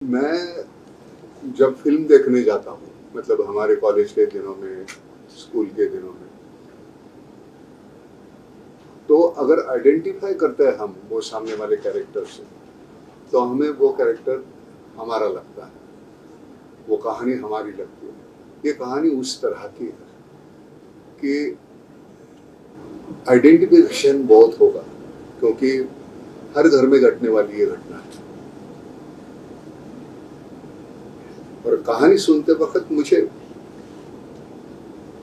मैं जब फ़िल्म देखने जाता हूँ, मतलब हमारे कॉलेज के दिनों में, स्कूल के दिनों में, तो अगर आइडेंटिफ़ाई करते हैं हम वो सामने वाले कैरेक्टर से, तो हमें वो कैरेक्टर हमारा लगता है, वो कहानी हमारी लगती है। ये कहानी उस तरह की है कि आइडेंटिफ़िकेशन बहुत होगा, क्योंकि हर घर में घटने वाली ये घटना है। और कहानी सुनते वक़्त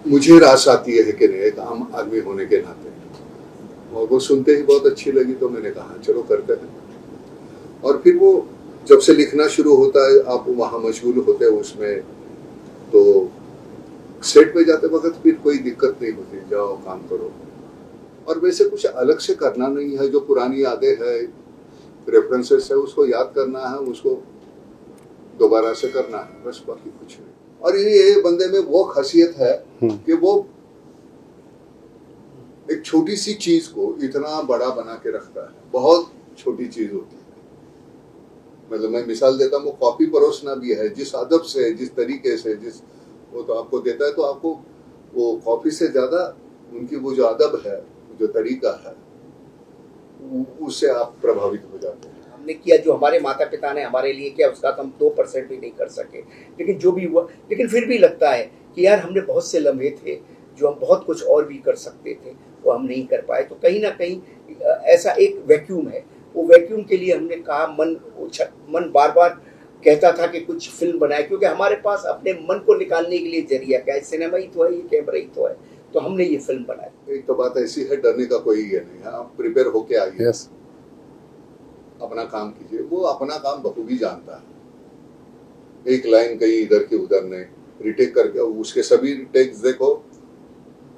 मुझे रास आती है कि नहीं, एक आम आदमी होने के नाते, और वो सुनते ही बहुत अच्छी लगी, तो मैंने कहा चलो करते हैं। और फिर वो जब से लिखना शुरू होता है, आप वहाँ मशगूल होते हैं उसमें, तो सेट पे जाते वक़्त फिर कोई दिक्कत नहीं होती, जाओ काम करो। और वैसे कुछ अलग से करना नहीं है, जो पुरानी यादें हैं, रेफरेंसेस है, उसको याद करना है, उसको दोबारा से करना है, बस, बाकी कुछ नहीं। और ये बंदे में वो खासियत है कि वो एक छोटी सी चीज को इतना बड़ा बना के रखता है। बहुत छोटी चीज होती है, मतलब मैं मिसाल देता हूँ, कॉफी परोसना भी है, जिस अदब से, जिस तरीके से, जिस वो तो आपको देता है, तो आपको वो कॉफी से ज्यादा उनकी वो जो अदब है, जो तरीका है, उससे आप प्रभावित हो जाते हैं। हमने किया जो हमारे माता पिता ने हमारे लिए किया, उसका तो हम 2% भी नहीं कर सके, लेकिन जो भी हुआ, लेकिन फिर भी लगता है कि यार हमने बहुत से लम्हे थे जो हम बहुत कुछ और भी कर सकते थे, वो हम नहीं कर पाए। तो कहीं ना कहीं ऐसा एक वैक्यूम है। वो वैक्यूम के लिए हमने कहा, मन बार बार कहता था कि कुछ फिल्म बनाए, क्योंकि हमारे पास अपने मन को निकालने के लिए जरिया क्या है, सिनेमा ही तो है, ये कैमरा ही तो है। तो हमने ये फिल्म बनाई। एक तो बात ऐसी है, डरने का कोई ये नहीं है, आप प्रिपेयर होके आइए, अपना काम कीजिए। वो अपना काम बखूबी जानता है, एक लाइन कहीं इधर की उधर नहीं, रिटेक करके उसके सभी टेक्स देखो,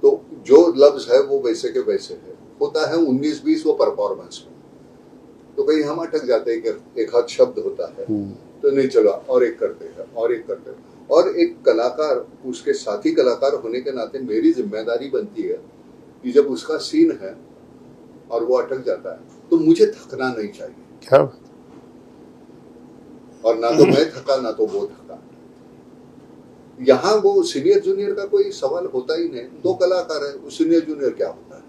तो जो लफ्ज है वो वैसे के वैसे है। होता है 19-20 वो परफॉर्मेंस में, तो कहीं हम अटक जाते हैं कि एक हाथ शब्द होता है, तो नहीं, चलो और एक करते हैं, और एक करते हैं। और एक कलाकार, उसके साथी कलाकार होने के नाते मेरी जिम्मेदारी बनती है कि जब उसका सीन है और वो अटक जाता है, तो मुझे थकना नहीं चाहिए। क्या? और ना तो मैं थका, ना तो वो थका। यहाँ वो सीनियर जूनियर का कोई सवाल होता ही नहीं। दो कलाकार है, वो सीनियर जूनियर क्या होता है,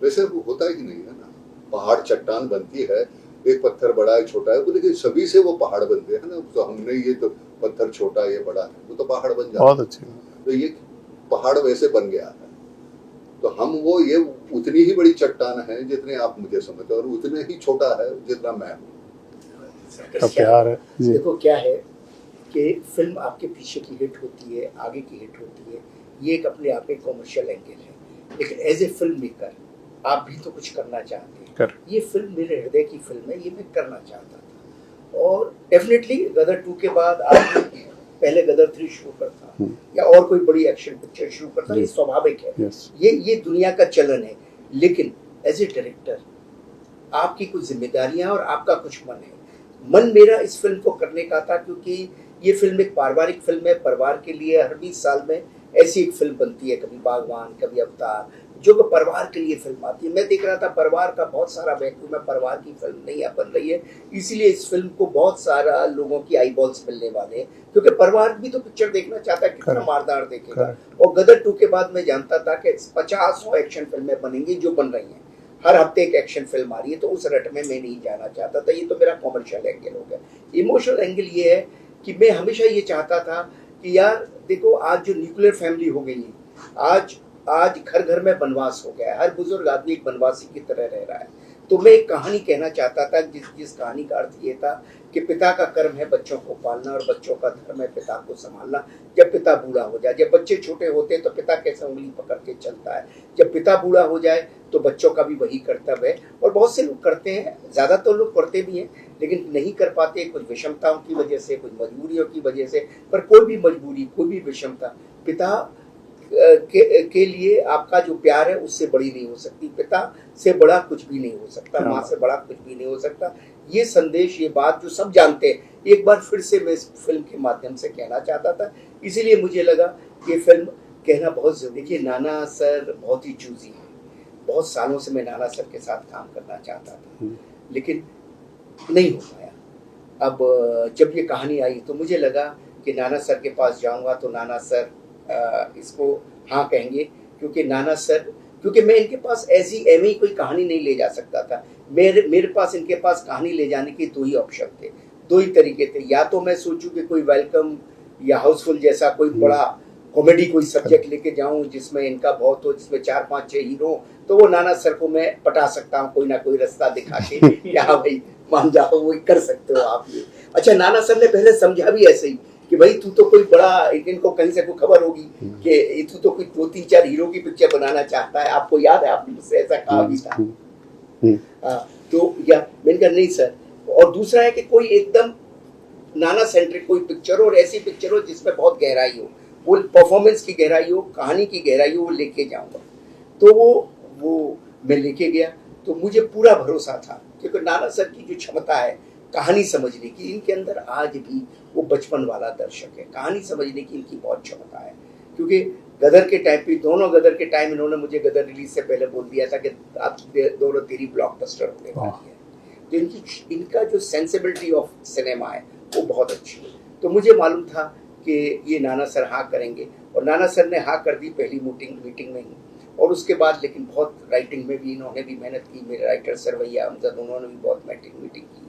वैसे वो होता ही नहीं है ना। पहाड़ चट्टान बनती है, एक पत्थर बड़ा है, छोटा है, लेकिन सभी से वो पहाड़ बनते हैं ना। तो हमने ये तो पत्थर छोटा है, ये बड़ा है, वो तो पहाड़ बन जाता है। बहुत अच्छी। तो ये पहाड़ वैसे बन गया है, तो हम वो ये उतनी ही बड़ी चट्टान है जितने आप मुझे समझते हो, और उतने ही छोटा है जितना मैं हूँ। प्यार है। देखो क्या है कि फिल्म आपके पीछे की हिट होती है, आगे की हिट होती है, ये एक अपने आप में कॉमर्शियल एंगल है, लेकिन एज ए फिल्म मेकर आप भी तो कुछ करना चाहते हैं। ये फिल्म मेरे हृदय की फिल्म है, ये मैं करना चाहता था। और डेफिनेटली गदर 2 के बाद आप पहले गदर 3 शुरू करता या और कोई बड़ी एक्शन पिक्चर शुरू करता, ये स्वाभाविक है, ये दुनिया का चलन है। लेकिन एज ए डायरेक्टर आपकी कुछ जिम्मेदारियां और आपका कुछ मन है। मन मेरा इस फिल्म को करने का था, क्योंकि ये फिल्म एक पारिवारिक फिल्म है। परिवार के लिए हर 20 साल में ऐसी एक फिल्म बनती है, कभी बागवान, कभी अवतार, जो परिवार के लिए फिल्म आती है। मैं देख रहा था परिवार का बहुत सारा वैक्यूम है, परिवार की फिल्म नहीं बन रही है, इसीलिए इस फिल्म को बहुत सारा लोगों की आई बॉल्स मिलने वाले हैं, क्योंकि परिवार भी तो पिक्चर देखना चाहता है, कितना मारदार देखेगा। और गदर 2 के बाद मैं जानता था कि 50-100 एक्शन फिल्में बनेंगी, जो बन रही हैं, हर हफ्ते एक एक्शन फिल्म आ रही है, तो उस रट में मैं नहीं जाना चाहता था। ये तो मेरा कॉमर्शियल एंगल हो गया। इमोशनल एंगल ये है कि मैं हमेशा ये चाहता था कि यार देखो, आज जो न्यूक्लियर फैमिली हो गई है, आज घर घर में वनवास हो गया है, हर बुजुर्ग आदमी एक वनवासी की तरह रह रहा है। तो मैं एक कहानी कहना चाहता था, जिस कहानी का अर्थ ये था कि पिता का कर्म है बच्चों को पालना, और बच्चों का धर्म है पिता को संभालना। जब पिता बूढ़ा हो जाए, जब बच्चे छोटे होते हैं तो पिता कैसे उंगली पकड़ के चलता है, जब पिता बूढ़ा हो जाए तो बच्चों का भी वही कर्तव्य है। और बहुत से लोग करते हैं, ज़्यादातर लोग करते भी हैं, लेकिन नहीं कर पाते, कुछ विषमताओं की वजह से, कुछ मजबूरियों की वजह से। पर कोई भी मजबूरी, कोई भी विषमता पिता के लिए आपका जो प्यार है उससे बड़ी नहीं हो सकती, पिता से बड़ा कुछ भी नहीं हो सकता, माँ से बड़ा कुछ भी नहीं हो सकता। ये संदेश, ये बात जो सब जानते हैं, एक बार फिर से मैं इस फिल्म के माध्यम से कहना चाहता था। इसीलिए मुझे लगा ये फिल्म कहना बहुत जरूरी। देखिए, नाना सर बहुत ही चूजी है, बहुत सालों से मैं नाना सर के साथ काम करना चाहता था, लेकिन नहीं हो पाया। अब जब ये कहानी आई तो मुझे लगा कि नाना सर के पास जाऊंगा तो नाना सर इसको हाँ कहेंगे, क्योंकि नाना सर, क्योंकि मैं इनके पास ऐसी एम ही कोई कहानी नहीं ले जा सकता था। मेरे पास इनके पास कहानी ले जाने के दो ही ऑप्शन थे, दो ही तरीके थे। या तो मैं सोचूं कि कोई वेलकम या हाउसफुल जैसा कोई बड़ा कॉमेडी कोई सब्जेक्ट लेके जाऊं जिसमें इनका बहुत हो, जिसमें 4-5-6 हीरो, तो वो नाना सर को मैं पटा सकता हूं कोई ना कोई रास्ता दिखा के या भाई मान जाओ वो कर सकते हो आप ये। अच्छा, नाना सर ने पहले समझा भी ऐसे ही कि भाई तू तो कोई बड़ा, इनको कहीं से कोई खबर होगी कि तू तो कोई 2-3-4 हीरो की पिक्चर बनाना चाहता है, आपको याद है आपने मुझसे ऐसा कहा भी था। तो या मैंने कहा नहीं सर। और दूसरा है कि कोई एकदम नाना सेंट्रिक कोई पिक्चर हो और ऐसी पिक्चर हो जिसमें बहुत गहराई हो, वो परफॉर्मेंस की गहराई हो, कहानी की गहराई हो, वो लेके जाऊंगा। तो वो मैं लेके गया। तो मुझे पूरा भरोसा था क्योंकि नाना सर की जो क्षमता है कहानी समझने की, इनके अंदर आज भी वो बचपन वाला दर्शक है, कहानी समझने की इनकी बहुत क्षमता है। क्योंकि गदर के टाइम पे, दोनों गदर के टाइम इन्होंने मुझे गदर रिलीज से पहले बोल दिया था कि आप दोनों तेरी ब्लॉकबस्टर होने वाली है। तो इनका जो सेंसिबिलिटी ऑफ सिनेमा है वो बहुत अच्छी है। तो मुझे मालूम था कि ये नाना सर हाँ करेंगे, और नाना सर ने हाँ कर दी पहली मीटिंग में ही। और उसके बाद लेकिन बहुत राइटिंग में भी इन्होंने भी मेहनत की, मेरे राइटर सर भैया हमजद, उन्होंने भी बहुत मीटिंग की।